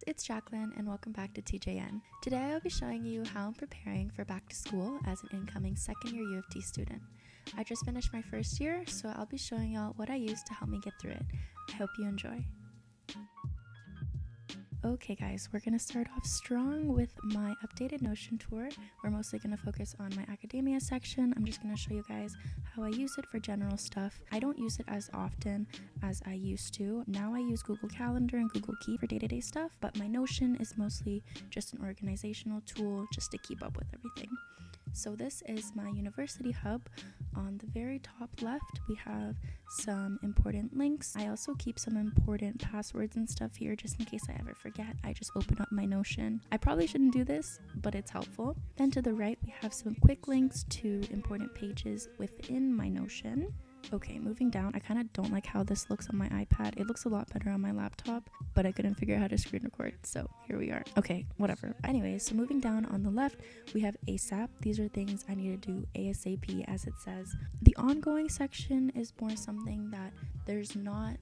it's Jacqueline and welcome back to TJN. Today I'll be showing you how I'm preparing for back to school as an incoming second year U of T student. I just finished my first year, so I'll be showing y'all what I used to help me get through it. I hope you enjoy. Okay guys, we're going to start off strong with my updated Notion tour. We're mostly going to focus on my academia section. I'm just going to show you guys how I use it for general stuff. I don't use it as often as I used to. Now I use Google Calendar and Google Keep for day-to-day stuff, but my Notion is mostly just an organizational tool just to keep up with everything. So this is my university hub. On the very top left, we have some important links. I also keep some important passwords and stuff here just in case I ever forget. I just open up my Notion. I probably shouldn't do this, but it's helpful. Then to the right, we have some quick links to important pages within my Notion. Okay, moving down, I kind of don't like how this looks on my iPad. It looks a lot better on my laptop, but I couldn't figure out how to screen record, so here we are. Okay, whatever. Anyways, so moving down on the left, we have ASAP. These are things I need to do ASAP, as it says. The ongoing section is more something that there's not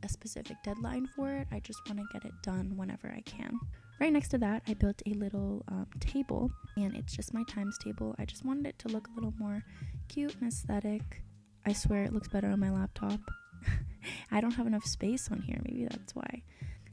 a specific deadline for it. I just want to get it done whenever I can. Right next to that, I built a little table, and it's just my times table. I just wanted it to look a little more cute and aesthetic. I swear it looks better on my laptop. I don't have enough space on here, maybe that's why.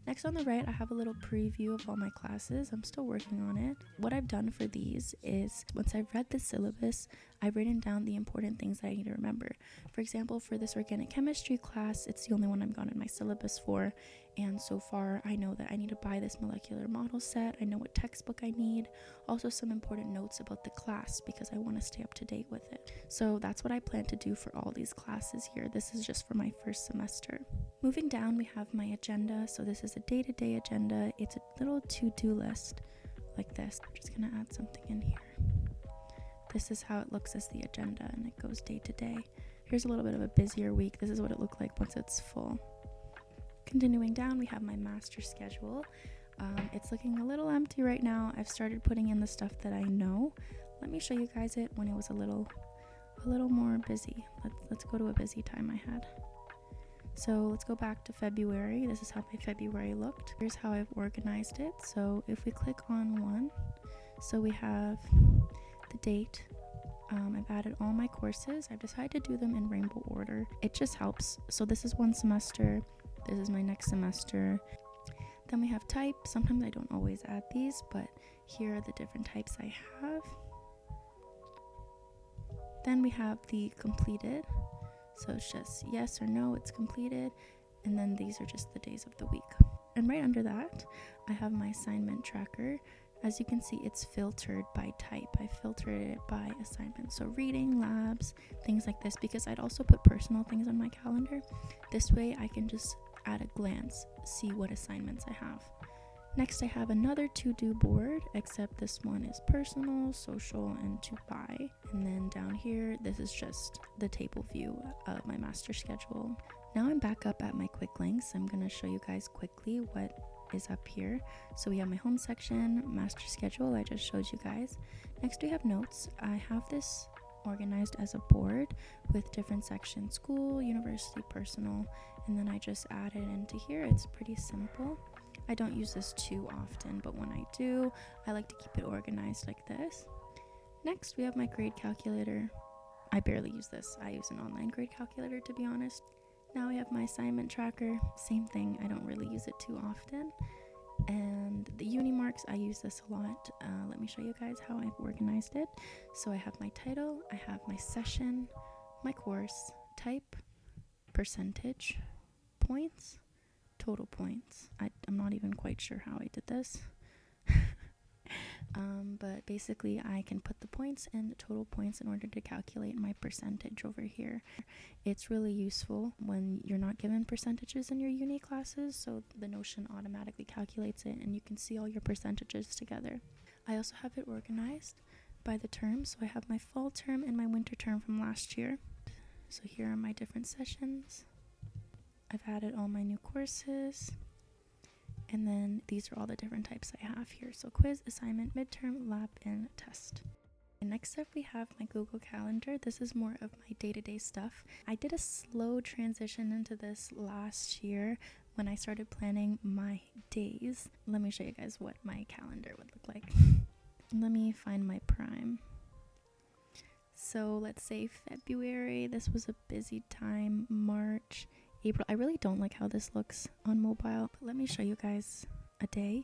Next on the right, I have a little preview of all my classes. I'm still working on it. What I've done for these is, once I've read the syllabus, I've written down the important things that I need to remember. For example, for this organic chemistry class, it's the only one I've gotten my syllabus for, and so far I know that I need to buy this molecular model set. I know what textbook I need. Also some important notes about the class because I want to stay up to date with it. So that's what I plan to do for all these classes here. This is just for my first semester. Moving down, we have my agenda. So this is a day-to-day agenda. It's a little to-do list like this. I'm just gonna add something in here. This is how it looks as the agenda, and it goes day to day. Here's a little bit of a busier week. This is what it looked like once it's full. Continuing down, we have my master schedule. It's looking a little empty right now. I've started putting in the stuff that I know. Let me show you guys it when it was a little more busy. Let's go to a busy time I had. So let's go back to February. This is how my February looked. Here's how I've organized it. So if we click on one, so we have the date. I've added all my courses. I've decided to do them in rainbow order. It just helps. So this is one semester. This is my next semester. Then we have type. Sometimes I don't always add these, but here are the different types I have. Then we have the completed. So it's just yes or no, it's completed. And then these are just the days of the week. And right under that, I have my assignment tracker. As you can see, it's filtered by type. I filtered it by assignment. So reading, labs, things like this, because I'd also put personal things on my calendar. This way I can just at a glance see what assignments I have. Next, I have another to-do board, except this one is personal, social, and to buy. And then down here, this is just the table view of my master schedule. Now I'm back up at my quick links. I'm going to show you guys quickly what is up here. So we have my home section, master schedule, I just showed you guys. Next we have notes. I have this organized as a board with different sections: school, university, personal, and then I just add it into here. It's pretty simple. I don't use this too often, but when I do, I like to keep it organized like this. Next, we have my grade calculator. I barely use this. I use an online grade calculator, to be honest. Now we have my assignment tracker. Same thing. I don't really use it too often. And the uni marks, I use this a lot. Let me show you guys how I've organized it. So I have my title, I have my session, my course, type, percentage, points, total points. I'm not even quite sure how I did this. But basically I can put the points and the total points in order to calculate my percentage over here. It's really useful when you're not given percentages in your uni classes, so the Notion automatically calculates it and you can see all your percentages together. I also have it organized by the term, so I have my fall term and my winter term from last year. So here are my different sessions. I've added all my new courses. And then these are all the different types I have here. So quiz, assignment, midterm, lab, and test. And next up we have my Google Calendar. This is more of my day-to-day stuff. I did a slow transition into this last year when I started planning my days. Let me show you guys what my calendar would look like. Let me find my prime. So let's say February, this was a busy time. March, April. I really don't like how this looks on mobile, but let me show you guys a day.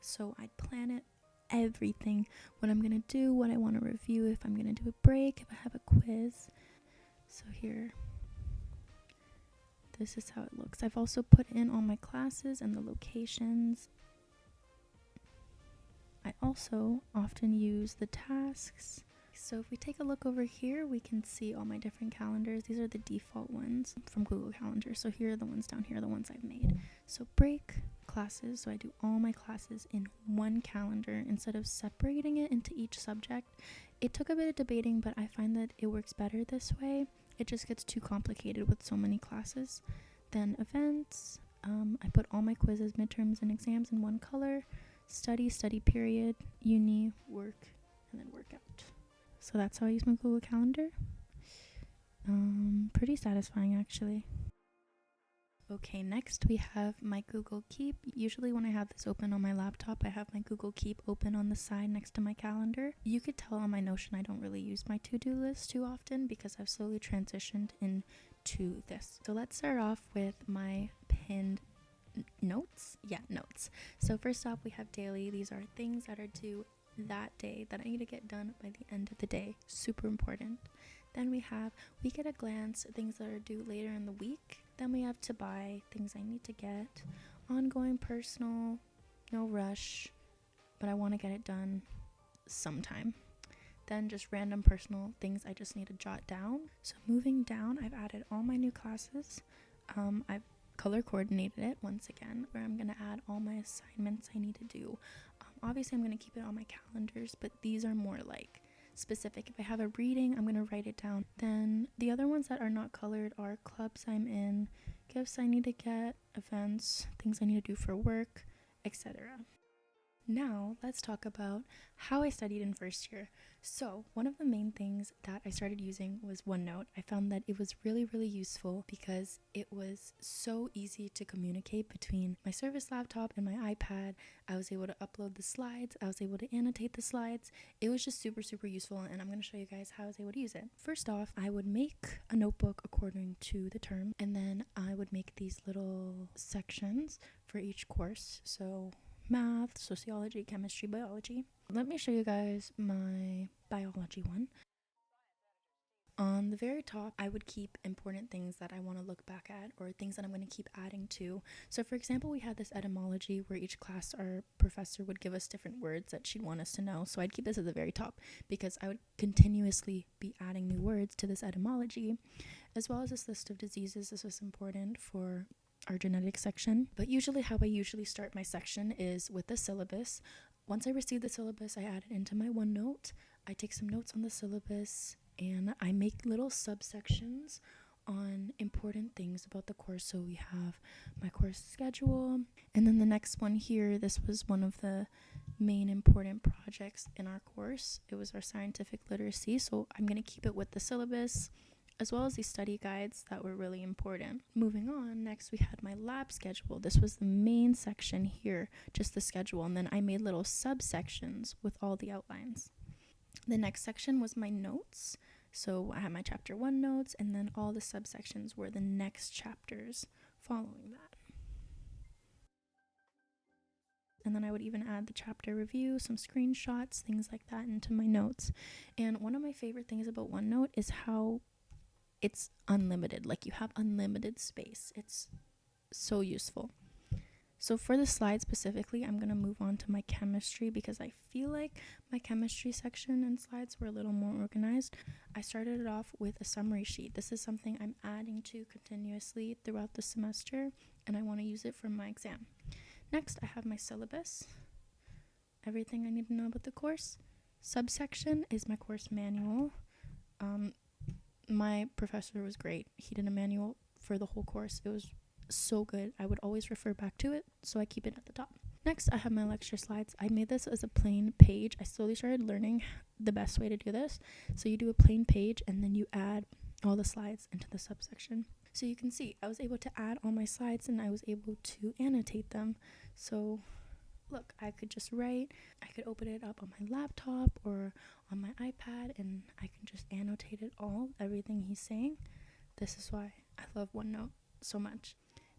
So I'd plan it, everything, what I'm gonna do, what I want to review, if I'm gonna do a break, if I have a quiz. So here, this is how it looks. I've also put in all my classes and the locations. I also often use the tasks. So if we take a look over here, we can see all my different calendars. These are the default ones from Google Calendar. So here are the ones down here, the ones I've made. So break, classes. So I do all my classes in one calendar instead of separating it into each subject. It took a bit of debating, but I find that it works better this way. It just gets too complicated with so many classes. Then events. I put all my quizzes, midterms, and exams in one color. Study period, uni, work, and then workout. So that's how I use my Google Calendar. Pretty satisfying, actually. Okay, next we have my Google Keep. Usually when I have this open on my laptop, I have my Google Keep open on the side next to my calendar. You could tell on my Notion I don't really use my to-do list too often because I've slowly transitioned into this. So let's start off with my pinned notes. Notes. So first off, we have daily. These are things that are due that day that I need to get done by the end of the day. Super important. Then we have week at a glance, things that are due later in the week. Then we have to buy, things I need to get. Ongoing, personal, no rush, but I want to get it done sometime. Then just random personal things I just need to jot down. So moving down, I've added all my new classes. I've color coordinated it once again, where I'm going to add all my assignments I need to do. Obviously, I'm going to keep it on my calendars, but these are more like specific. If I have a reading, I'm going to write it down. Then the other ones that are not colored are clubs I'm in, gifts I need to get, events, things I need to do for work, etc. Now, let's talk about how I studied in first year. So, one of the main things that I started using was Onenote. I found that it was really, really useful because it was so easy to communicate between my service laptop and my iPad. I was able to upload the slides. I was able to annotate the slides. It was just super, super useful, and I'm going to show you guys how I was able to use it. First off, I would make a notebook according to the term, and then I would make these little sections for each course. So math, sociology, chemistry, biology. Let me show you guys my biology one. On the very top, I would keep important things that I want to look back at or things that I'm going to keep adding to. So for example, we had this etymology where each class our professor would give us different words that she'd want us to know. So I'd keep this at the very top because I would continuously be adding new words to this etymology, as well as this list of diseases. This was important for our genetics section. But usually how I usually start my section is with the syllabus. Once I receive the syllabus, I add it into my OneNote. I take some notes on the syllabus and I make little subsections on important things about the course. So we have my course schedule, and then the next one here, this was one of the main important projects in our course. It was our scientific literacy, so I'm going to keep it with the syllabus as well as these study guides that were really important. Moving on, next we had my lab schedule. This was the main section here, just the schedule, and then I made little subsections with all the outlines. The next section was my notes. So I had my chapter 1 notes, and then all the subsections were the next chapters following that. And then I would even add the chapter review, some screenshots, things like that into my notes. And one of my favorite things about OneNote is how it's unlimited. Like, you have unlimited space. It's so useful. So for the slides specifically, I'm going to move on to my chemistry because I feel like my chemistry section and slides were a little more organized. I started it off with a summary sheet. This is something I'm adding to continuously throughout the semester, and I want to use it for my exam. Next, I have my syllabus, everything I need to know about the course. Subsection is my course manual. My professor was great. He did a manual for the whole course. It was so good. I would always refer back to it, so I keep it at the top. Next, I have my lecture slides. I made this as a plain page. I slowly started learning the best way to do this. So you do a plain page, and then you add all the slides into the subsection. So you can see I was able to add all my slides and I was able to annotate them. So look, I could just write, I could open it up on my laptop or on my iPad and I can just annotate it all, everything he's saying. This is why I love OneNote so much.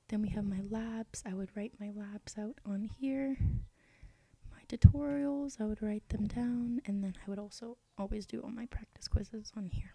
Then we have my labs. I would write my labs out on here. My tutorials, I would write them down, and then I would also always do all my practice quizzes on here.